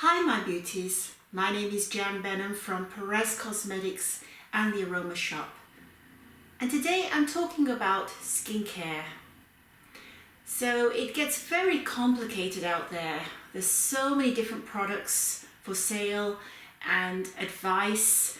Hi my beauties, my name is Jan Benham from Purèz Cosmetics and the Aroma Shoppe. And today I'm talking about skincare. So it gets very complicated out there. There's so many different products for sale and advice.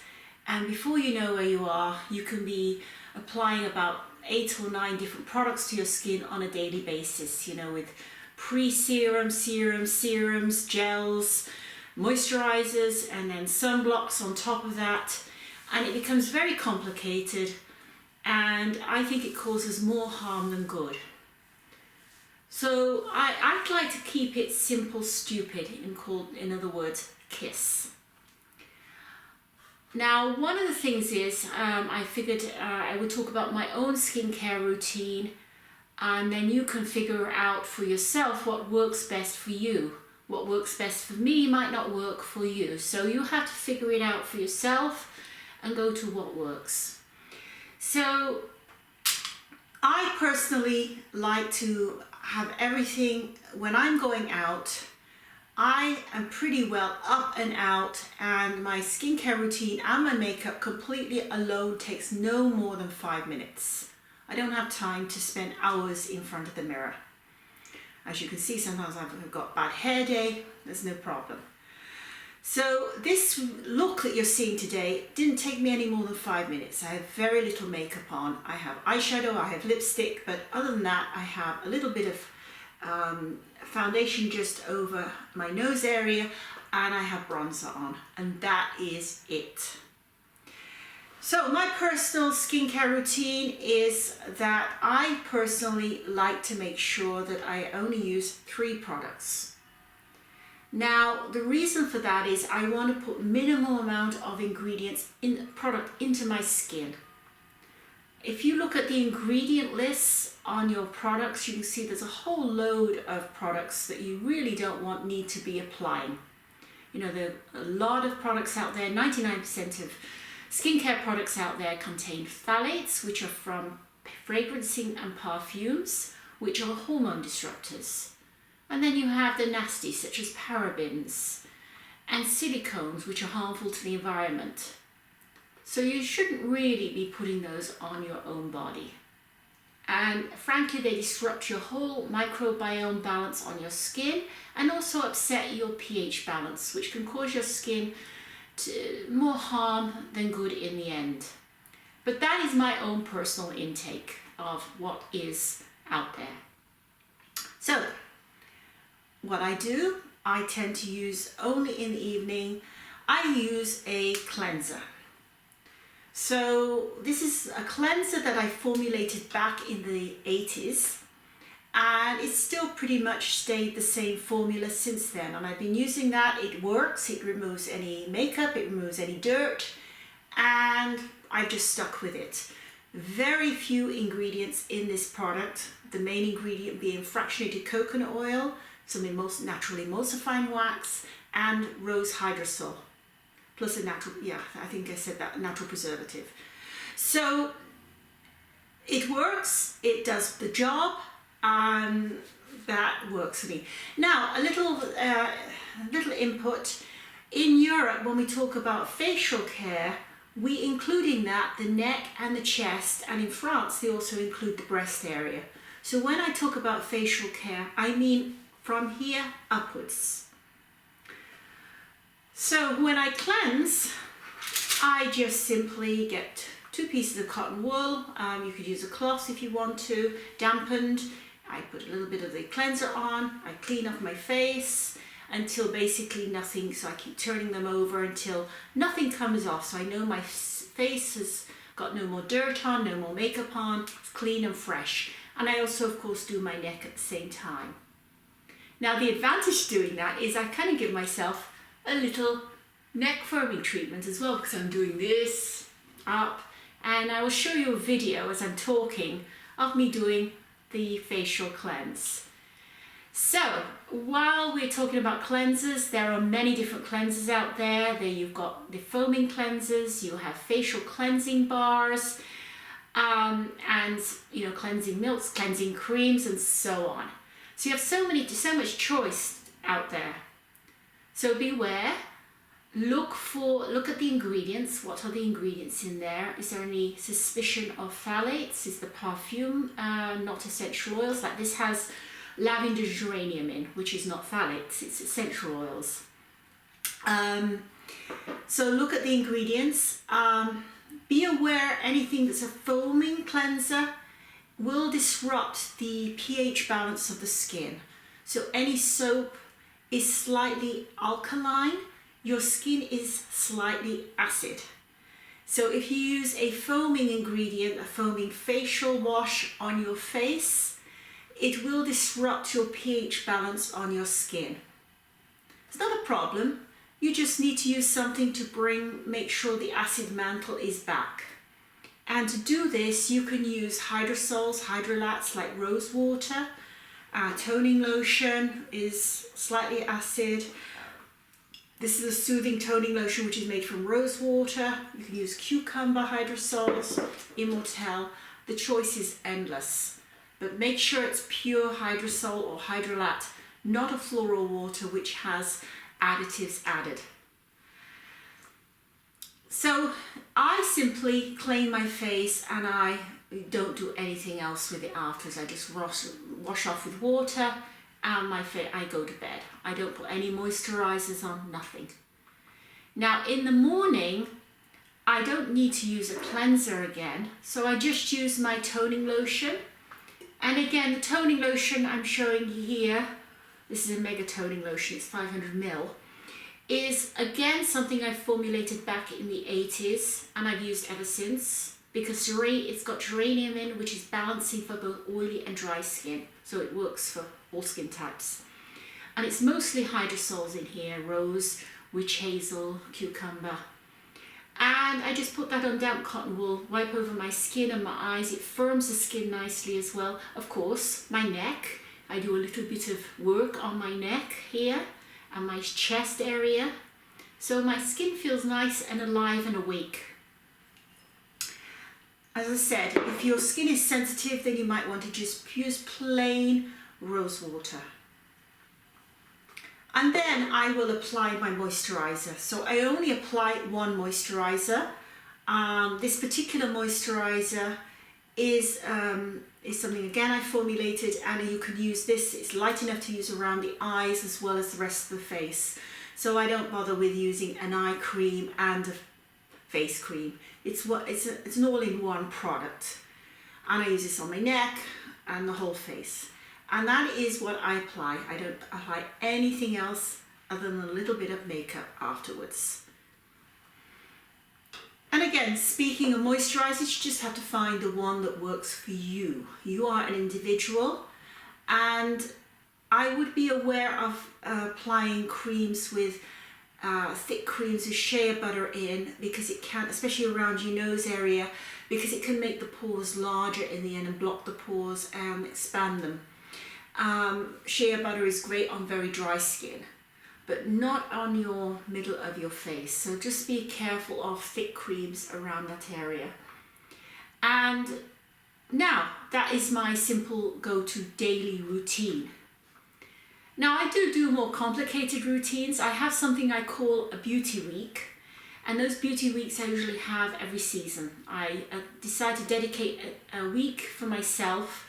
And before you know where you are, you can be applying about 8 or 9 different products to your skin on a daily basis, with pre-serum, serums, gels, moisturizers, and then sunblocks on top of that. And it becomes very complicated, and I think it causes more harm than good. So I'd like to keep it simple, stupid, in other words, KISS. Now, one of the things is, I figured I would talk about my own skincare routine, and then you can figure out for yourself what works best for you. What works best for me might not work for you. So you have to figure it out for yourself and go to what works. So I personally like to have everything when I'm going out. I am pretty well up and out, and my skincare routine and my makeup completely alone takes no more than 5 minutes. I don't have time to spend hours in front of the mirror. As you can see, sometimes I've got bad hair day, there's no problem. So this look that you're seeing today didn't take me any more than 5 minutes. I have very little makeup on. I have eyeshadow, I have lipstick, but other than that, I have a little bit of foundation just over my nose area, and I have bronzer on, and that is it. So my personal skincare routine is that I personally like to make sure that I only use 3 products. Now, the reason for that is I want to put minimal amount of ingredients in product into my skin. If you look at the ingredient lists on your products, you can see there's a whole load of products that you really don't need to be applying. There are a lot of products out there. 99% of skincare products out there contain phthalates, which are from fragrancing and perfumes, which are hormone disruptors. And then you have the nasties, such as parabens and silicones, which are harmful to the environment. So you shouldn't really be putting those on your own body. And frankly, they disrupt your whole microbiome balance on your skin and also upset your pH balance, which can cause your skin more harm than good in the end. But that is my own personal intake of what is out there. So what I do, I tend to use only in the evening. I use a cleanser. So this is a cleanser that I formulated back in the 80s, and it's still pretty much stayed the same formula since then, and I've been using that. It works, it removes any makeup, it removes any dirt, and I've just stuck with it. Very few ingredients in this product, the main ingredient being fractionated coconut oil, some natural emulsifying wax, and rose hydrosol, plus a natural, I think I said that, natural preservative. So it works, it does the job, and that works for me. Now, a little input. In Europe, when we talk about facial care, we include in that the neck and the chest, and in France they also include the breast area. So when I talk about facial care, I mean from here upwards. So when I cleanse, I just simply get 2 pieces of cotton wool. You could use a cloth if you want to, dampened. I put a little bit of the cleanser on, I clean off my face until basically nothing, so I keep turning them over until nothing comes off, so I know my face has got no more dirt on, no more makeup on, it's clean and fresh. And I also, of course, do my neck at the same time. Now, the advantage doing that is I kind of give myself a little neck firming treatment as well, because I'm doing this up, and I will show you a video as I'm talking of me doing the facial cleanse. So while we're talking about cleansers, there are many different cleansers out there. You've got the foaming cleansers, you have facial cleansing bars, and cleansing milks, cleansing creams, and so on. So you have so much choice out there. So beware. Look at the ingredients. What are the ingredients in there? Is there any suspicion of phthalates? Is the perfume not essential oils? Like this has lavender geranium in, which is not phthalates, it's essential oils. So look at the ingredients. Be aware anything that's a foaming cleanser will disrupt the pH balance of the skin. So any soap is slightly alkaline, your skin is slightly acid. So if you use a foaming ingredient, a foaming facial wash on your face, it will disrupt your pH balance on your skin. It's not a problem. You just need to use something to make sure the acid mantle is back. And to do this, you can use hydrosols, hydrolats like rose water. Toning lotion is slightly acid. This is a soothing toning lotion which is made from rose water. You can use cucumber hydrosols, Immortelle. The choice is endless. But make sure it's pure hydrosol or hydrolat, not a floral water which has additives added. So I simply clean my face and I don't do anything else with it afterwards. I just wash off with water and I go to bed. I don't put any moisturizers on, nothing. Now in the morning, I don't need to use a cleanser again, so I just use my toning lotion. And again, the toning lotion I'm showing you here, this is a mega toning lotion, it's 500 ml, is again something I formulated back in the 80s and I've used ever since, because it's got geranium in, which is balancing for both oily and dry skin, so it works for all skin types. And it's mostly hydrosols in here, rose, witch hazel, cucumber. And I just put that on damp cotton wool, wipe over my skin and my eyes. It firms the skin nicely as well. Of course, my neck, I do a little bit of work on my neck here and my chest area. So my skin feels nice and alive and awake. As I said, if your skin is sensitive, then you might want to just use plain rose water. And then I will apply my moisturizer. So I only apply one moisturizer. This particular moisturizer is something again I formulated, and you can use this. It's light enough to use around the eyes as well as the rest of the face. So I don't bother with using an eye cream and a face cream. It's an all-in-one product, and I use this on my neck and the whole face. And that is what I apply. I don't apply anything else other than a little bit of makeup afterwards. And again, speaking of moisturizers, you just have to find the one that works for you. You are an individual, and I would be aware of applying creams with thick creams with shea butter in, because it can, especially around your nose area, because it can make the pores larger in the end and block the pores and expand them. Shea butter is great on very dry skin, but not on your middle of your face. So just be careful of thick creams around that area. And now that is my simple go-to daily routine. Now I do more complicated routines. I have something I call a beauty week, and those beauty weeks I usually have every season. I decide to dedicate a week for myself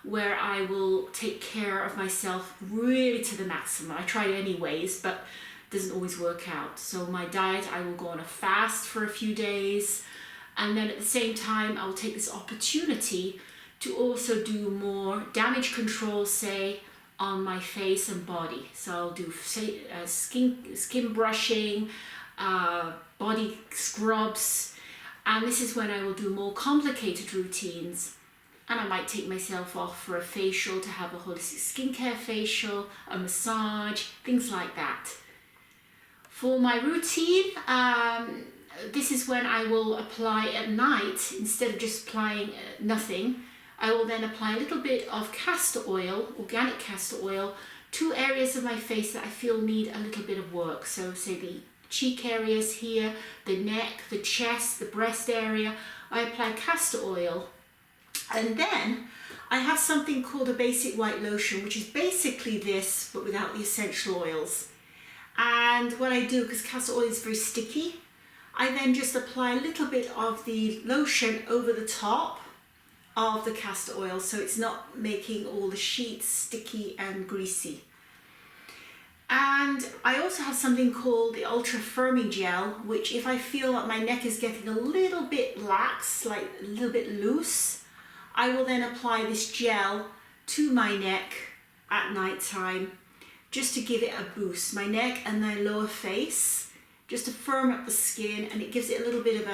where I will take care of myself really to the maximum. I try it anyways, but it doesn't always work out. So my diet, I will go on a fast for a few days, and then at the same time I will take this opportunity to also do more damage control, say, on my face and body. So I'll do skin brushing, body scrubs, and this is when I will do more complicated routines. And I might take myself off for a facial, to have a holistic skincare facial, a massage, things like that. For my routine, this is when I will apply at night. Instead of just applying nothing, I will then apply a little bit of castor oil, organic castor oil, to areas of my face that I feel need a little bit of work. So say the cheek areas here, the neck, the chest, the breast area. I apply castor oil. And then I have something called a basic white lotion, which is basically this, but without the essential oils. And what I do, because castor oil is very sticky, I then just apply a little bit of the lotion over the top of the castor oil, so it's not making all the sheets sticky and greasy. And I also have something called the ultra firming gel, which if I feel that my neck is getting a little bit lax, like a little bit loose, I will then apply this gel to my neck at night time, just to give it a boost. My neck and my lower face, just to firm up the skin, and it gives it a little bit of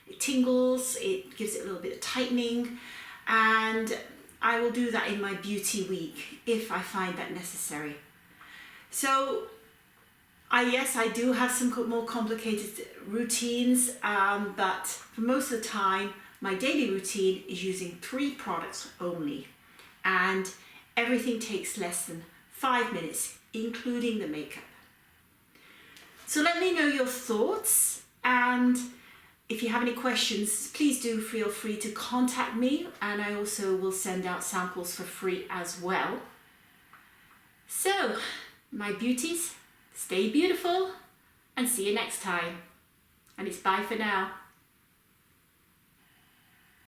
it tingles, it gives it a little bit of tightening, and I will do that in my beauty week if I find that necessary. So yes, I do have some more complicated routines, but for most of the time, my daily routine is using 3 products only, and everything takes less than 5 minutes, including the makeup. So let me know your thoughts, and if you have any questions, please do feel free to contact me, and I also will send out samples for free as well. So, my beauties, stay beautiful and see you next time. And it's bye for now.